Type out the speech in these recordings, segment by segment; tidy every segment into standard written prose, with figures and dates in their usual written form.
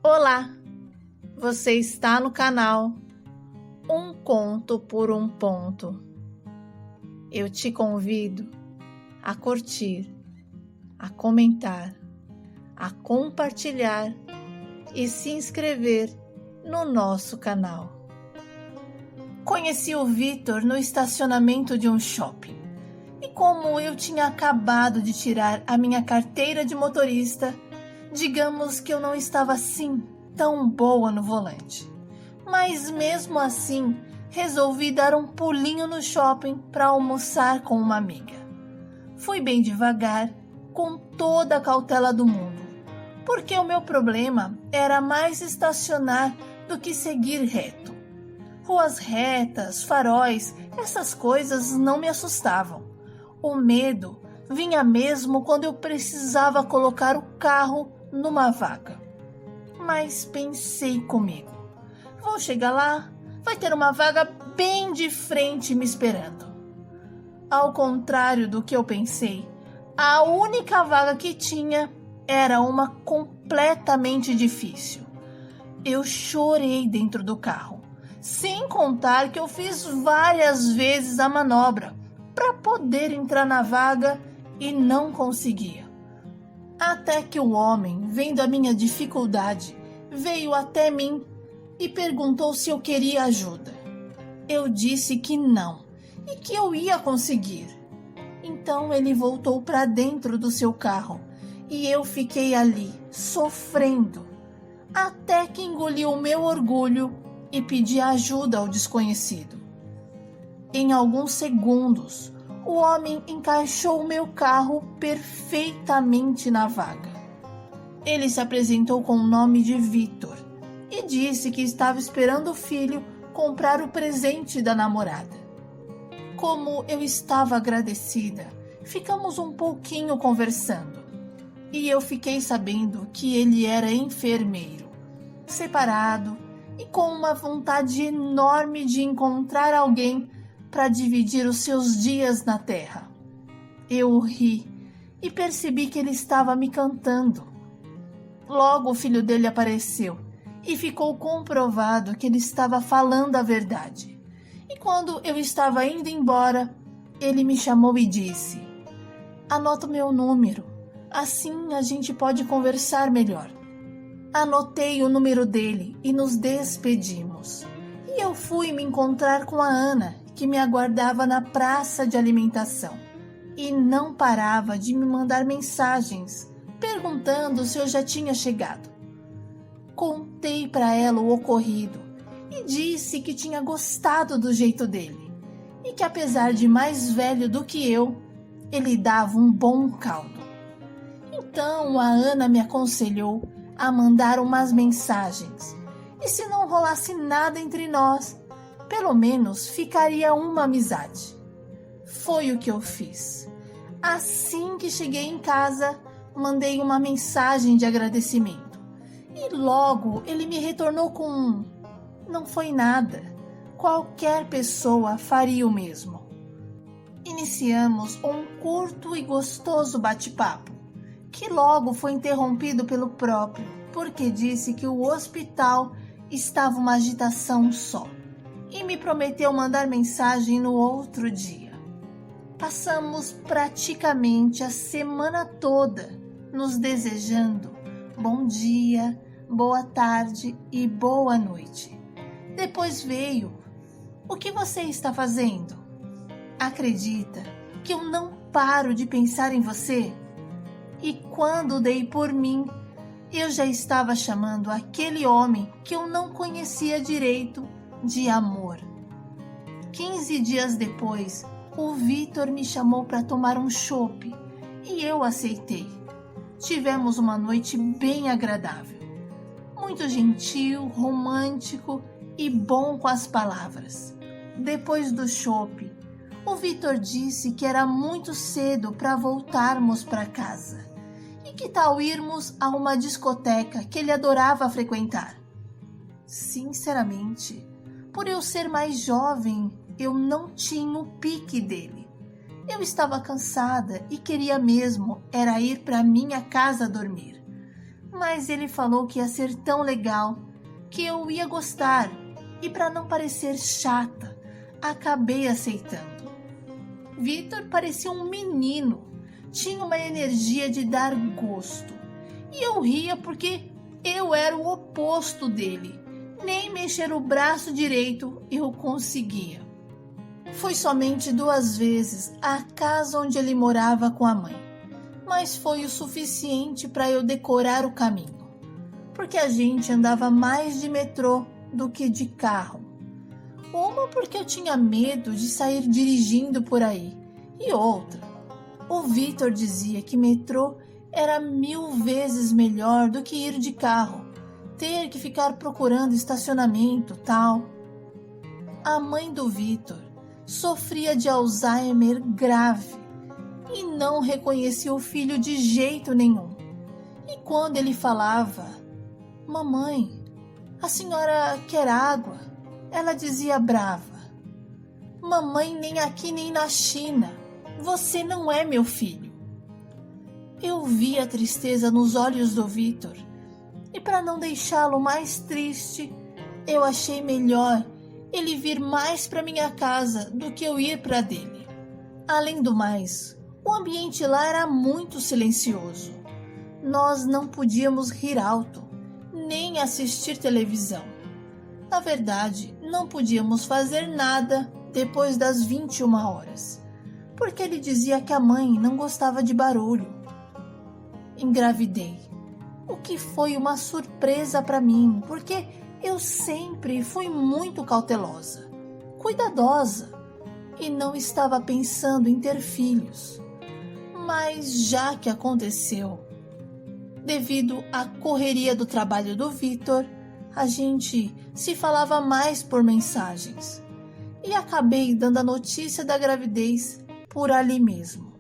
Olá, você está no canal Um Conto por um Ponto. Eu te convido a curtir, a comentar, a compartilhar e se inscrever no nosso canal. Conheci o Vitor no estacionamento de um shopping e como eu tinha acabado de tirar a minha carteira de motorista, digamos que eu não estava assim tão boa no volante. Mas mesmo assim, resolvi dar um pulinho no shopping para almoçar com uma amiga. Fui bem devagar, com toda a cautela do mundo, porque o meu problema era mais estacionar do que seguir reto. Ruas retas, faróis, essas coisas não me assustavam. O medo vinha mesmo quando eu precisava colocar o carro numa vaga. Mas pensei comigo, vou chegar lá, vai ter uma vaga bem de frente me esperando. Ao contrário do que eu pensei, a única vaga que tinha era uma completamente difícil. Eu chorei dentro do carro, sem contar que eu fiz várias vezes a manobra para poder entrar na vaga e não conseguia. Até que o homem, vendo a minha dificuldade, veio até mim e perguntou se eu queria ajuda. Eu disse que não e que eu ia conseguir. Então ele voltou para dentro do seu carro e eu fiquei ali, sofrendo, até que engoli o meu orgulho e pedi ajuda ao desconhecido. Em alguns segundos, o homem encaixou o meu carro perfeitamente na vaga. Ele se apresentou com o nome de Vitor e disse que estava esperando o filho comprar o presente da namorada. Como eu estava agradecida, ficamos um pouquinho conversando e eu fiquei sabendo que ele era enfermeiro, separado e com uma vontade enorme de encontrar alguém para dividir os seus dias na terra. Eu ri e percebi que ele estava me cantando. Logo o filho dele apareceu e ficou comprovado que ele estava falando a verdade. E quando eu estava indo embora, ele me chamou e disse: "Anota o meu número, assim a gente pode conversar melhor." Anotei o número dele e nos despedimos. E eu fui me encontrar com a Ana, que me aguardava na praça de alimentação e não parava de me mandar mensagens perguntando se eu já tinha chegado. Contei para ela o ocorrido e disse que tinha gostado do jeito dele e que apesar de mais velho do que eu, ele dava um bom caldo. Então a Ana me aconselhou a mandar umas mensagens e se não rolasse nada entre nós, pelo menos ficaria uma amizade. Foi o que eu fiz. Assim que cheguei em casa, mandei uma mensagem de agradecimento. E logo ele me retornou com um: "Não foi nada. Qualquer pessoa faria o mesmo." Iniciamos um curto e gostoso bate-papo, que logo foi interrompido pelo próprio, porque disse que o hospital estava uma agitação só. E me prometeu mandar mensagem no outro dia. Passamos praticamente a semana toda nos desejando bom dia, boa tarde e boa noite. Depois veio: "O que você está fazendo? Acredita que eu não paro de pensar em você?" E quando dei por mim, eu já estava chamando aquele homem que eu não conhecia direito de amor. 15 dias depois, o Vitor me chamou para tomar um chopp e eu aceitei. Tivemos uma noite bem agradável, muito gentil, romântico e bom com as palavras. Depois do chopp, o Vitor disse que era muito cedo para voltarmos para casa e que tal irmos a uma discoteca que ele adorava frequentar. Sinceramente, por eu ser mais jovem, eu não tinha o pique dele. Eu estava cansada e queria mesmo era ir para minha casa dormir. mas ele falou que ia ser tão legal, que eu ia gostar, e para não parecer chata, acabei aceitando. Vitor parecia um menino, tinha uma energia de dar gosto, e eu ria porque eu era o oposto dele, nem mexer o braço direito eu conseguia. Fui somente 2 vezes à casa onde ele morava com a mãe, mas foi o suficiente para eu decorar o caminho, porque a gente andava mais de metrô do que de carro. Uma porque eu tinha medo de sair dirigindo por aí, e outra, o Vitor dizia que metrô era 1000 vezes melhor do que ir de carro, ter que ficar procurando estacionamento, tal. A mãe do Vitor sofria de Alzheimer grave e não reconhecia o filho de jeito nenhum. E quando ele falava, mamãe, a senhora quer água? Ela dizia brava, mamãe, nem aqui nem na China, você não é meu filho. Eu vi a tristeza nos olhos do Vitor e para não deixá-lo mais triste, eu achei melhor ele vir mais para minha casa do que eu ir para dele. Além do mais, o ambiente lá era muito silencioso. Nós não podíamos rir alto, nem assistir televisão. Na verdade, não podíamos fazer nada depois das 21 horas, porque ele dizia que a mãe não gostava de barulho. Engravidei, o que foi uma surpresa para mim, porque eu sempre fui muito cautelosa, cuidadosa, e não estava pensando em ter filhos. Mas já que aconteceu, devido à correria do trabalho do Vitor, a gente se falava mais por mensagens, e acabei dando a notícia da gravidez por ali mesmo.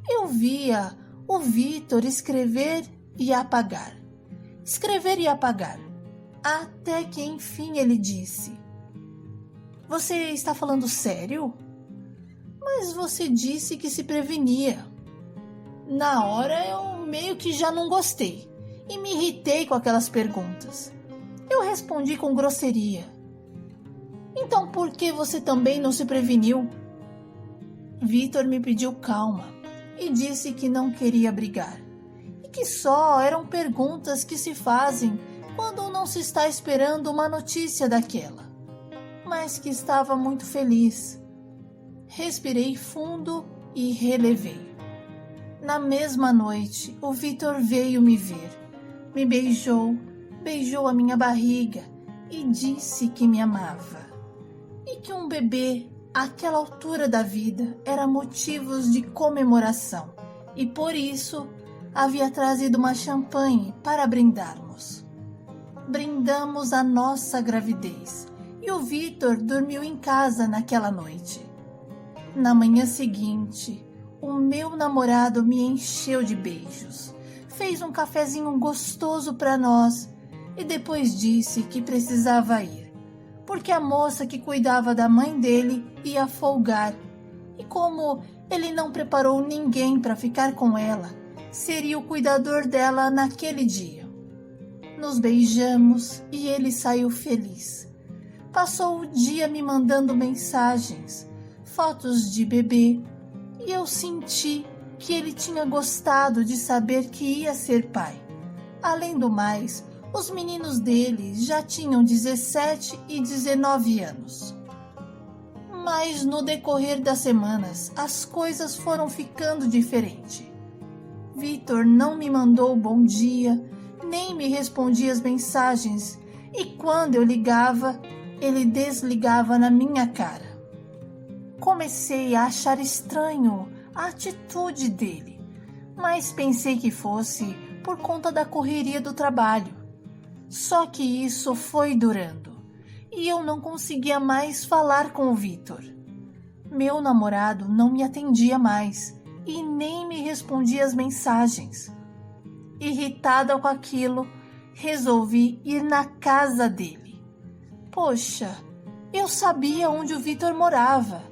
Eu via o Vitor escrever e apagar, até que enfim ele disse, você está falando sério? Mas você disse que se prevenia. Na hora eu meio que já não gostei e me irritei com aquelas perguntas. Eu respondi com grosseria. Então por que você também não se preveniu? Vitor me pediu calma e disse que não queria brigar e que só eram perguntas que se fazem quando não se está esperando uma notícia daquela, mas que estava muito feliz. Respirei fundo e relevei. Na mesma noite, o Vitor veio me ver, me beijou a minha barriga e disse que me amava. E que um bebê, àquela altura da vida, era motivos de comemoração, e por isso havia trazido uma champanhe para brindarmos. Brindamos a nossa gravidez e o Vitor dormiu em casa naquela noite. Na manhã seguinte, o meu namorado me encheu de beijos, fez um cafezinho gostoso para nós e depois disse que precisava ir, porque a moça que cuidava da mãe dele ia folgar e como ele não preparou ninguém para ficar com ela, seria o cuidador dela naquele dia. Nos beijamos e ele saiu feliz. Passou o dia me mandando mensagens, fotos de bebê, e eu senti que ele tinha gostado de saber que ia ser pai. Além do mais, os meninos dele já tinham 17 e 19 anos. Mas no decorrer das semanas, as coisas foram ficando diferentes. Vitor não me mandou bom dia, nem me respondia as mensagens, e quando eu ligava, ele desligava na minha cara. Comecei a achar estranho a atitude dele, mas pensei que fosse por conta da correria do trabalho. Só que isso foi durando, e eu não conseguia mais falar com o Vitor. Meu namorado não me atendia mais e nem me respondia as mensagens. Irritada com aquilo, resolvi ir na casa dele. Poxa, eu sabia onde o Vitor morava.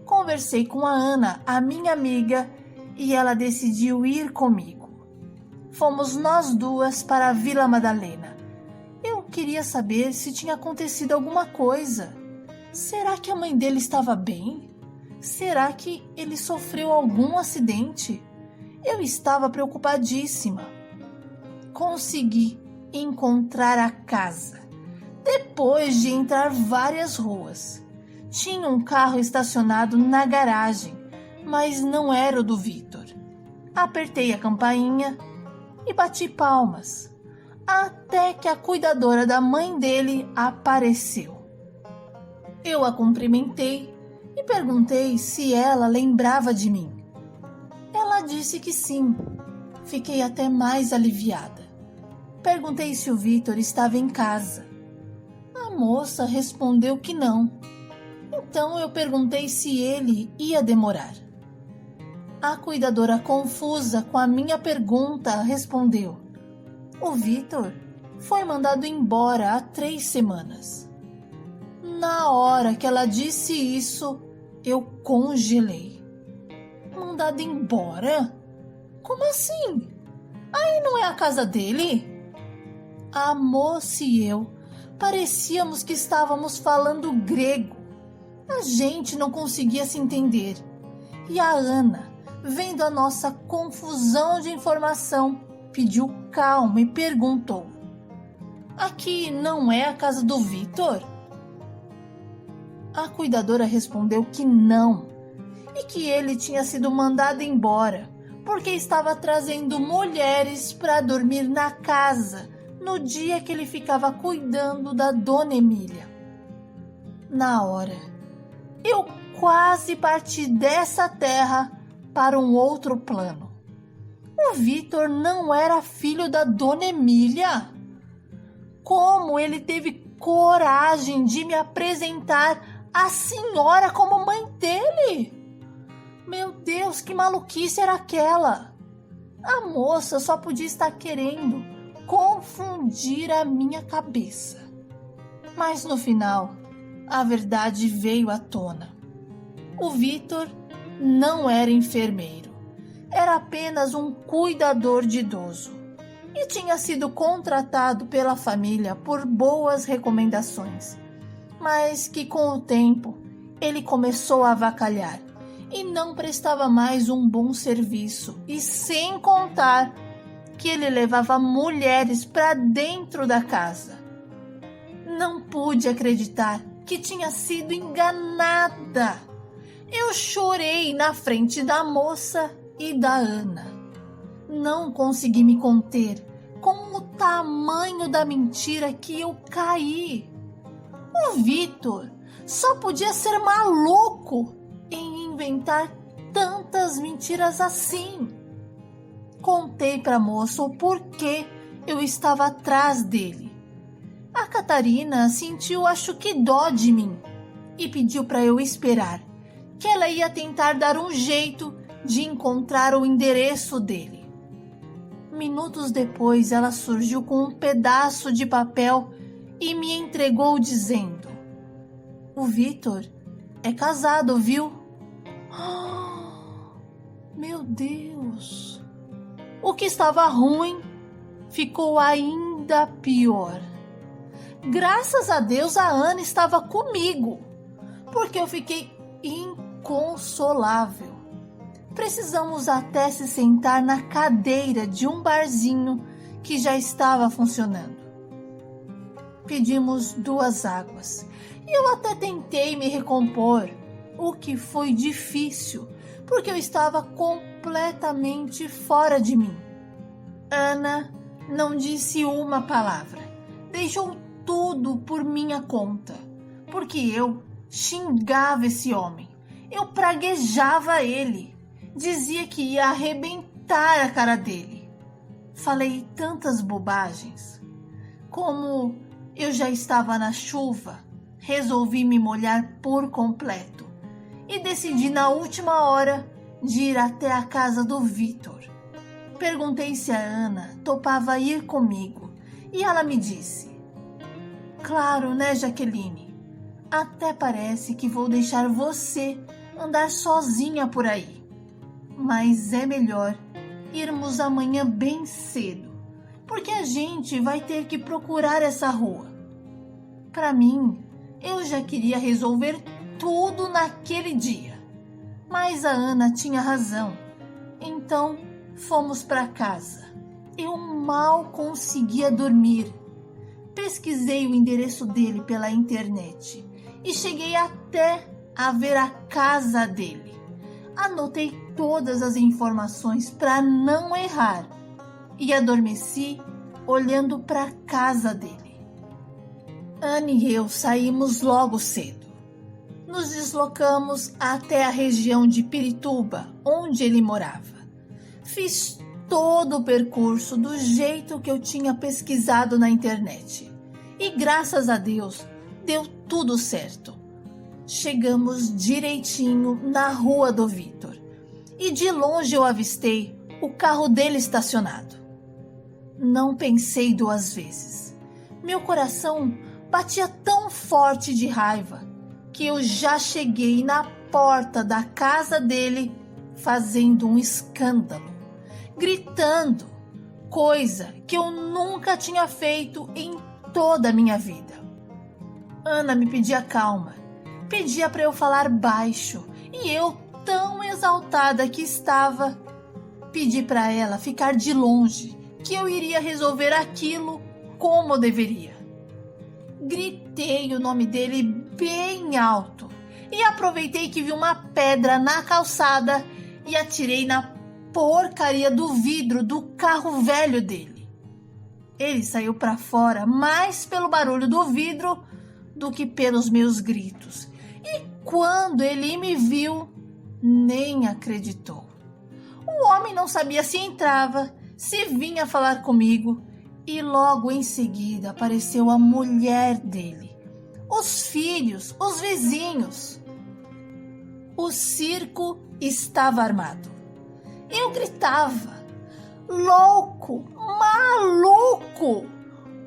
Conversei com a Ana, a minha amiga, e ela decidiu ir comigo. fomos nós duas para a Vila Madalena. Eu queria saber se tinha acontecido alguma coisa. Será que a mãe dele estava bem? Será que ele sofreu algum acidente? Eu estava preocupadíssima. Consegui encontrar a casa, depois de entrar várias ruas. Tinha um carro estacionado na garagem, mas não era o do Vitor. Apertei a campainha e bati palmas, até que a cuidadora da mãe dele apareceu. Eu a cumprimentei e perguntei se ela lembrava de mim. Ela disse que sim. Fiquei até mais aliviada. Perguntei se o Vitor estava em casa. A moça respondeu que não. Então eu perguntei se ele ia demorar. A cuidadora, confusa com a minha pergunta, respondeu: o Vitor foi mandado embora há 3 semanas. Na hora que ela disse isso, eu congelei. Mandado embora? Como assim? Aí não é a casa dele? A moça e eu parecíamos que estávamos falando grego. A gente não conseguia se entender. E a Ana, vendo a nossa confusão de informação, pediu calma e perguntou: aqui não é a casa do Vitor? A cuidadora respondeu que não, e que ele tinha sido mandado embora porque estava trazendo mulheres para dormir na casa no dia que ele ficava cuidando da Dona Emília. Na hora, eu quase parti dessa terra para um outro plano. O Vitor não era filho da Dona Emília. Como ele teve coragem de me apresentar a senhora como mãe dele? Meu Deus, que maluquice era aquela? A moça só podia estar querendo confundir a minha cabeça. Mas no final, a verdade veio à tona. O Vitor não era enfermeiro. Era apenas um cuidador de idoso. E tinha sido contratado pela família por boas recomendações. Mas que com o tempo, ele começou a avacalhar e não prestava mais um bom serviço. E sem contar que ele levava mulheres para dentro da casa. Não pude acreditar que tinha sido enganada. Eu chorei na frente da moça e da Ana. Não consegui me conter com o tamanho da mentira que eu caí. O Vitor só podia ser maluco em inventar tantas mentiras assim. Contei para a moça o porquê eu estava atrás dele. A Catarina sentiu, acho que dó de mim, e pediu para eu esperar, que ela ia tentar dar um jeito de encontrar o endereço dele. Minutos depois, ela surgiu com um pedaço de papel e me entregou dizendo: o Vitor é casado, viu? Meu Deus! O que estava ruim ficou ainda pior. Graças a Deus a Ana estava comigo, porque eu fiquei inconsolável. Precisamos até se sentar na cadeira de um barzinho que já estava funcionando. Pedimos 2 águas e eu até tentei me recompor, o que foi difícil, porque eu estava completamente fora de mim. Ana não disse uma palavra, deixou tudo por minha conta, porque eu xingava esse homem, eu praguejava ele, dizia que ia arrebentar a cara dele. Falei tantas bobagens. Como eu já estava na chuva, resolvi me molhar por completo e decidi na última hora de ir até a casa do Vitor. Perguntei se a Ana topava ir comigo e ela me disse: claro, né, Jaqueline? Até parece que vou deixar você andar sozinha por aí. Mas é melhor irmos amanhã bem cedo, porque a gente vai ter que procurar essa rua. Para mim, eu já queria resolver tudo naquele dia, mas a Ana tinha razão. Então, fomos para casa. Eu mal conseguia dormir. Pesquisei o endereço dele pela internet e cheguei até a ver a casa dele. Anotei todas as informações para não errar e adormeci olhando para a casa dele. Ana e eu saímos logo cedo. Nos deslocamos até a região de Pirituba, onde ele morava. Fiz todo o percurso do jeito que eu tinha pesquisado na internet. E graças a Deus, deu tudo certo. Chegamos direitinho na rua do Vitor. E de longe eu avistei o carro dele estacionado. Não pensei duas vezes. Meu coração batia tão forte de raiva que eu já cheguei na porta da casa dele fazendo um escândalo, gritando, coisa que eu nunca tinha feito em toda a minha vida. Ana me pedia calma, pedia para eu falar baixo e eu, tão exaltada que estava, pedi para ela ficar de longe, que eu iria resolver aquilo como eu deveria. Gritei o nome dele bem alto e aproveitei que vi uma pedra na calçada e atirei na porcaria do vidro do carro velho dele. Ele saiu para fora mais pelo barulho do vidro do que pelos meus gritos. E quando ele me viu, nem acreditou. O homem não sabia se entrava, se vinha falar comigo, e logo em seguida apareceu a mulher dele, os filhos, os vizinhos. O circo estava armado. Eu gritava: louco, maluco!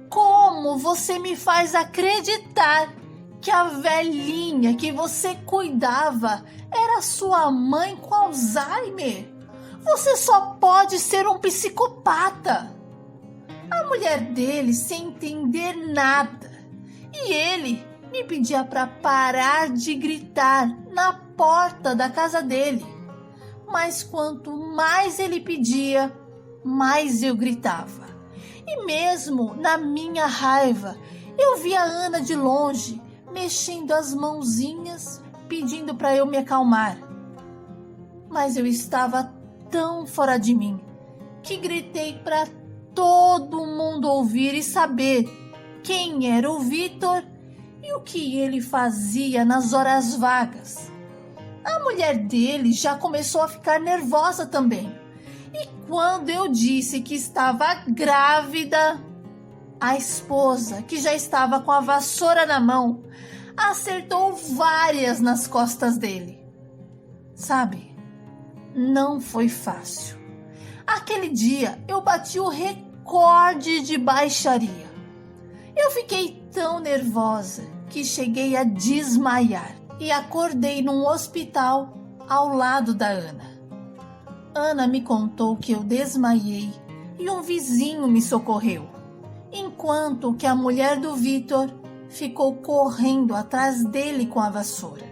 Como você me faz acreditar que a velhinha que você cuidava era sua mãe com Alzheimer? Você só pode ser um psicopata. A mulher dele, sem entender nada, e ele me pedia para parar de gritar na porta da casa dele. Mas quanto mais ele pedia, mais eu gritava. E mesmo na minha raiva, eu via a Ana de longe, mexendo as mãozinhas, pedindo para eu me acalmar. Mas eu estava tão fora de mim que gritei para todo mundo ouvir e saber quem era o Vitor e o que ele fazia nas horas vagas. A mulher dele já começou a ficar nervosa também. E quando eu disse que estava grávida, a esposa, que já estava com a vassoura na mão, acertou várias nas costas dele. Sabe, não foi fácil. Aquele dia eu bati o recorde de baixaria. Eu fiquei tão nervosa que cheguei a desmaiar e acordei num hospital ao lado da Ana. Ana me contou que eu desmaiei e um vizinho me socorreu, enquanto que a mulher do Vitor ficou correndo atrás dele com a vassoura.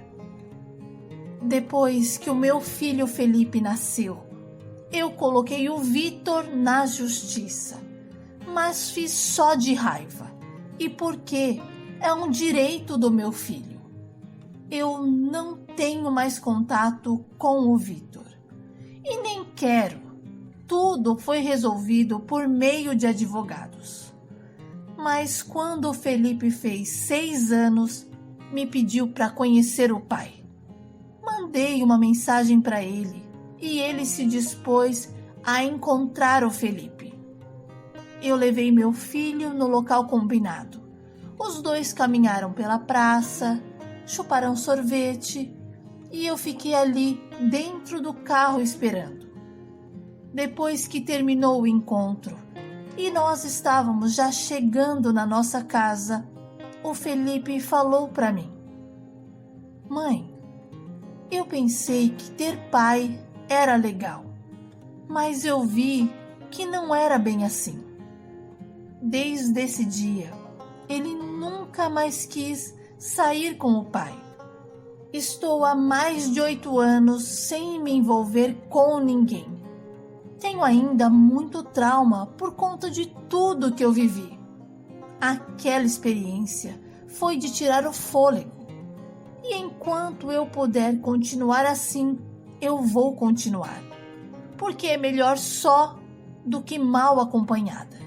Depois que o meu filho Felipe nasceu, eu coloquei o Vitor na justiça, mas fiz só de raiva e porque é um direito do meu filho. Eu não tenho mais contato com o Vitor e nem quero. Tudo foi resolvido por meio de advogados. Mas quando o Felipe fez 6 anos, me pediu para conhecer o pai. Mandei uma mensagem para ele e ele se dispôs a encontrar o Felipe. Eu levei meu filho no local combinado. Os dois caminharam pela praça, chuparam sorvete e eu fiquei ali dentro do carro esperando. Depois que terminou o encontro e nós estávamos já chegando na nossa casa, o Felipe falou para mim: "Mãe, eu pensei que ter pai era legal, Mas eu vi que não era bem assim. Desde esse dia, ele nunca mais quis sair com o pai. Estou há mais de 8 anos sem me envolver com ninguém. Tenho ainda muito trauma por conta de tudo que eu vivi. Aquela experiência foi de tirar o fôlego. E enquanto eu puder continuar assim, eu vou continuar. Porque é melhor só do que mal acompanhada.